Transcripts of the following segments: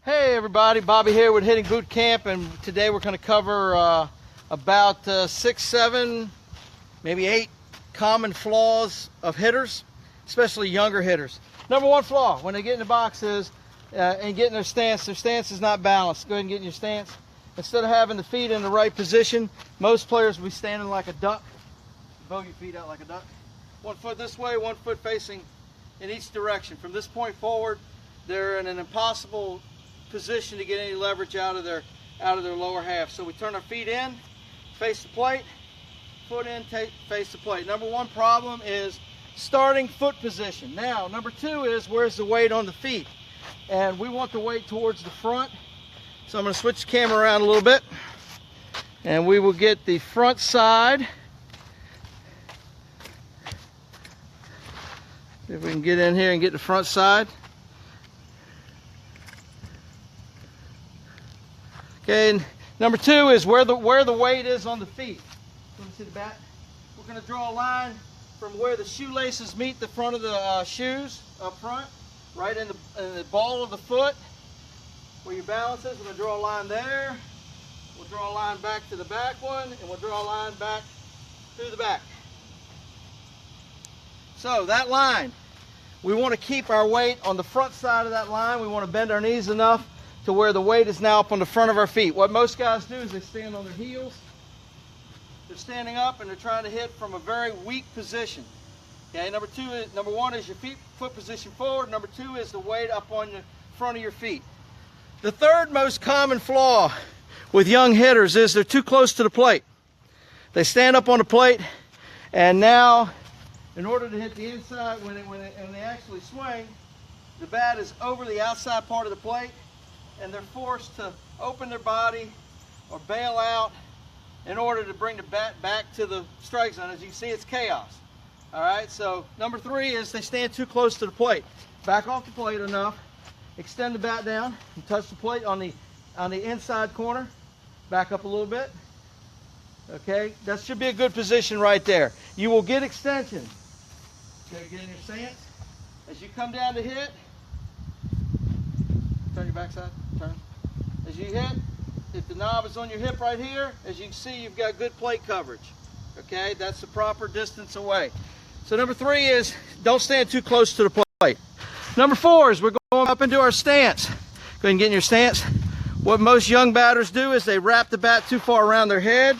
Hey everybody, Bobby here with Hitting Bootcamp, and today we're going to cover about 6, 7, maybe 8 common flaws of hitters, especially younger hitters. Number one flaw when they get in the box is and get in their stance is not balanced. Go ahead and get in your stance. Instead of having the feet in the right position, most players will be standing like a duck. Bow your feet out like a duck. One foot this way, one foot facing in each direction. From this point forward, they're in an impossible position to get any leverage out of their lower half. So we turn our feet in, face the plate, foot in, face the plate. Number one problem is starting foot position. Now, number two is where's the weight on the feet? And we want the weight towards the front. So I'm going to switch the camera around a little bit, and we will get the front side. See if we can get in here and get the front side. Okay, and number two is where the weight is on the feet. Let me see the bat. We're going to draw a line from where the shoelaces meet the front of the shoes up front, right in the ball of the foot, where your balance is. We're going to draw a line there. We'll draw a line back to the back one, and we'll draw a line back through the back. So that line, we want to keep our weight on the front side of that line. We want to bend our knees enough to where the weight is now up on the front of our feet. What most guys do is they stand on their heels. They're standing up and they're trying to hit from a very weak position. Okay, number one is your foot position forward. Number two is the weight up on the front of your feet. The third most common flaw with young hitters is they're too close to the plate. They stand up on the plate, and now in order to hit the inside, when they actually swing, the bat is over the outside part of the plate, and they're forced to open their body or bail out in order to bring the bat back to the strike zone. As you can see, it's chaos. All right, so number three is they stand too close to the plate. Back off the plate enough, extend the bat down, and touch the plate on the inside corner. Back up a little bit. Okay, that should be a good position right there. You will get extension. Okay, get in your stance. As you come down to hit, turn your backside, turn. As you hit, if the knob is on your hip right here, as you can see, you've got good plate coverage. Okay, that's the proper distance away. So number three is don't stand too close to the plate. Number four is we're going up into our stance. Go ahead and get in your stance. What most young batters do is they wrap the bat too far around their head.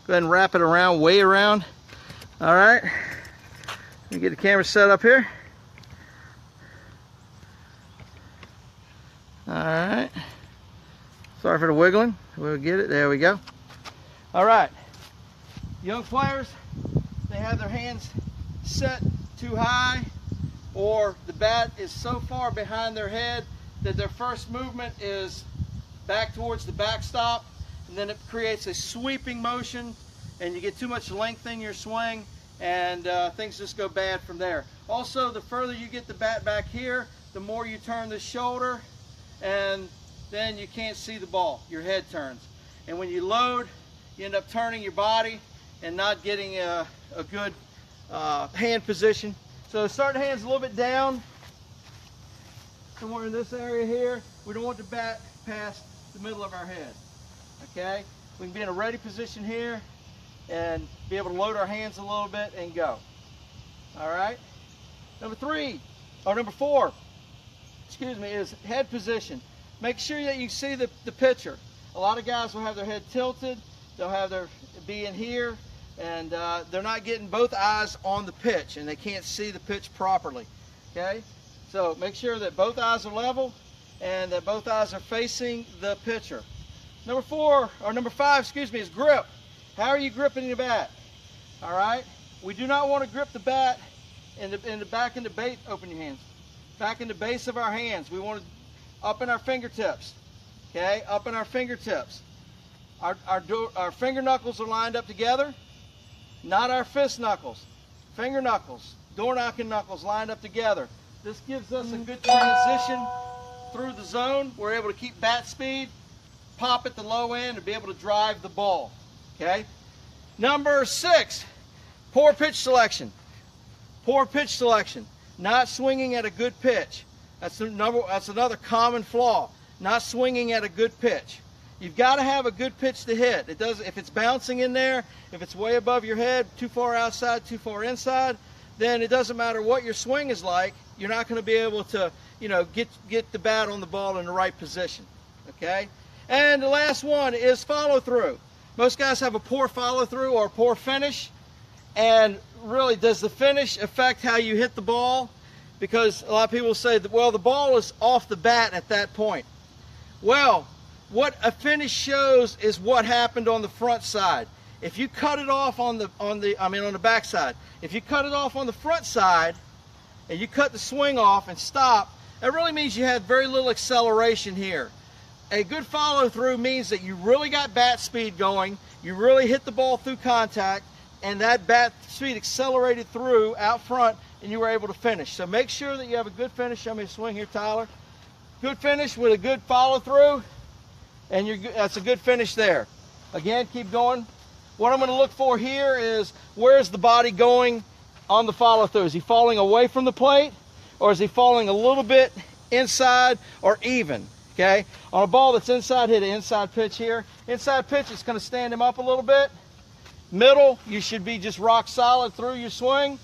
Go ahead and wrap it around, way around. All right. Let me get the camera set up here. All right. Sorry for the wiggling. We'll get it. There we go. All right. Young players, they have their hands set too high, or the bat is so far behind their head that their first movement is back towards the backstop, and then it creates a sweeping motion, and you get too much length in your swing, and things just go bad from there. Also, the further you get the bat back here, the more you turn the shoulder, and then you can't see the ball. Your head turns. And when you load, you end up turning your body and not getting a good hand position. So start the hands a little bit down, somewhere in this area here. We don't want the bat past the middle of our head. Okay? We can be in a ready position here and be able to load our hands a little bit and go. All right? Number four, is head position. Make sure that you see the pitcher. A lot of guys will have their head tilted. They'll have their be in here, and they're not getting both eyes on the pitch, and they can't see the pitch properly. Okay? So make sure that both eyes are level and that both eyes are facing the pitcher. Number five, is grip. How are you gripping the bat? All right? We do not want to grip the bat in the back in the base. Open your hands. Back in the base of our hands. We want to up in our fingertips. Okay? Up in our fingertips. Our finger knuckles are lined up together, not our fist knuckles. Finger knuckles, door knocking knuckles lined up together. This gives us a good transition through the zone. We're able to keep bat speed, pop at the low end, and be able to drive the ball. Okay? Number 6, poor pitch selection. Poor pitch selection. Not swinging at a good pitch. That's another common flaw. not swinging at a good pitch. You've got to have a good pitch to hit. It does, if it's bouncing in there, if it's way above your head, too far outside, too far inside, then it doesn't matter what your swing is like. You're not going to be able to, you know, get the bat on the ball in the right position. Okay? And the last one is follow through. Most guys have a poor follow through or a poor finish. And really, does the finish affect how you hit the ball? Because a lot of people say that, well, the ball is off the bat at that point. Well, what a finish shows is what happened on the front side. If you cut it off on the back side, if you cut it off on the front side and you cut the swing off and stop, that really means you had very little acceleration here. A good follow through means that you really got bat speed going, you really hit the ball through contact, and that bat speed accelerated through out front and you were able to finish. So make sure that you have a good finish. Show me a swing here, Tyler. Good finish with a good follow through. And that's a good finish there. Again, keep going. What I'm going to look for here is, where's the body going on the follow through? Is he falling away from the plate, or is he falling a little bit inside or even? Okay, on a ball that's inside, hit an inside pitch here. Inside pitch, it's going to stand him up a little bit. Middle, you should be just rock solid through your swing.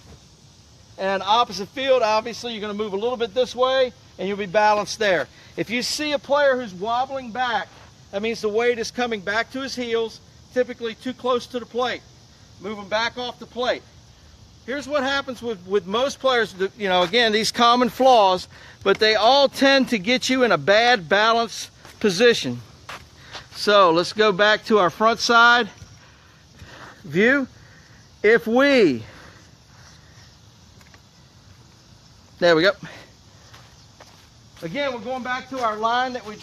And opposite field, obviously, you're going to move a little bit this way, and you'll be balanced there. If you see a player who's wobbling back, that means the weight is coming back to his heels, typically too close to the plate. Move him back off the plate. Here's what happens with most players, you know, again, these common flaws, but they all tend to get you in a bad balance position. So let's go back to our front side view. If we, there we go. Again, we're going back to our line that we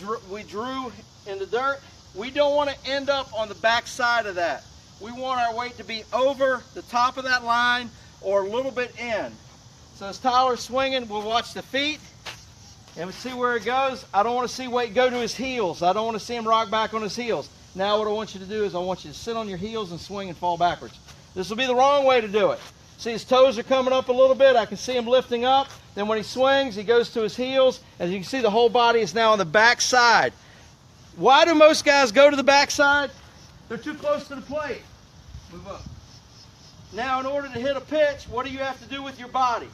drew in the dirt. We don't want to end up on the back side of that. We want our weight to be over the top of that line or a little bit in. So as Tyler's swinging, we'll watch the feet and we'll see where it goes. I don't want to see weight go to his heels. I don't want to see him rock back on his heels. Now what I want you to do is I want you to sit on your heels and swing and fall backwards. This will be the wrong way to do it. See, his toes are coming up a little bit. I can see him lifting up. Then when he swings, he goes to his heels. As you can see, the whole body is now on the back side. Why do most guys go to the back side? They're too close to the plate. Move up. Now, in order to hit a pitch, what do you have to do with your body?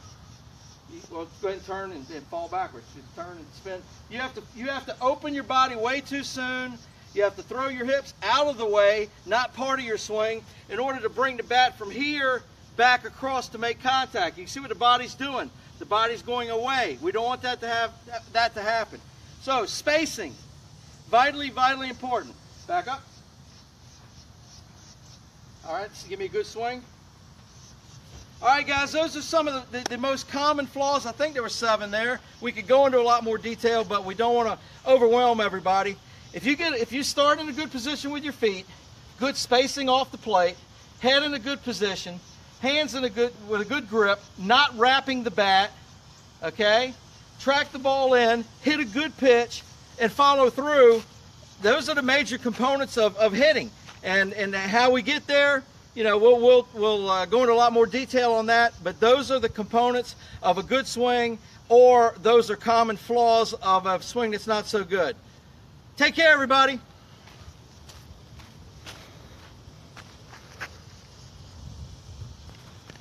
Well, go ahead and turn and fall backwards. Just turn and spin. You have to open your body way too soon. You have to throw your hips out of the way, not part of your swing, in order to bring the bat from here back across to make contact. You can see what the body's doing. The body's going away. We don't want that to happen. So spacing, vitally important. Back up. All right, so give me a good swing. All right, guys, those are some of the most common flaws. I think there were 7 there. We could go into a lot more detail, but we don't want to overwhelm everybody. If you start in a good position with your feet, good spacing off the plate, head in a good position, hands with a good grip, not wrapping the bat, okay? Track the ball in, hit a good pitch, and follow through. Those are the major components of hitting. And how we get there, you know, we'll go into a lot more detail on that, but those are the components of a good swing, or those are common flaws of a swing that's not so good. Take care, everybody.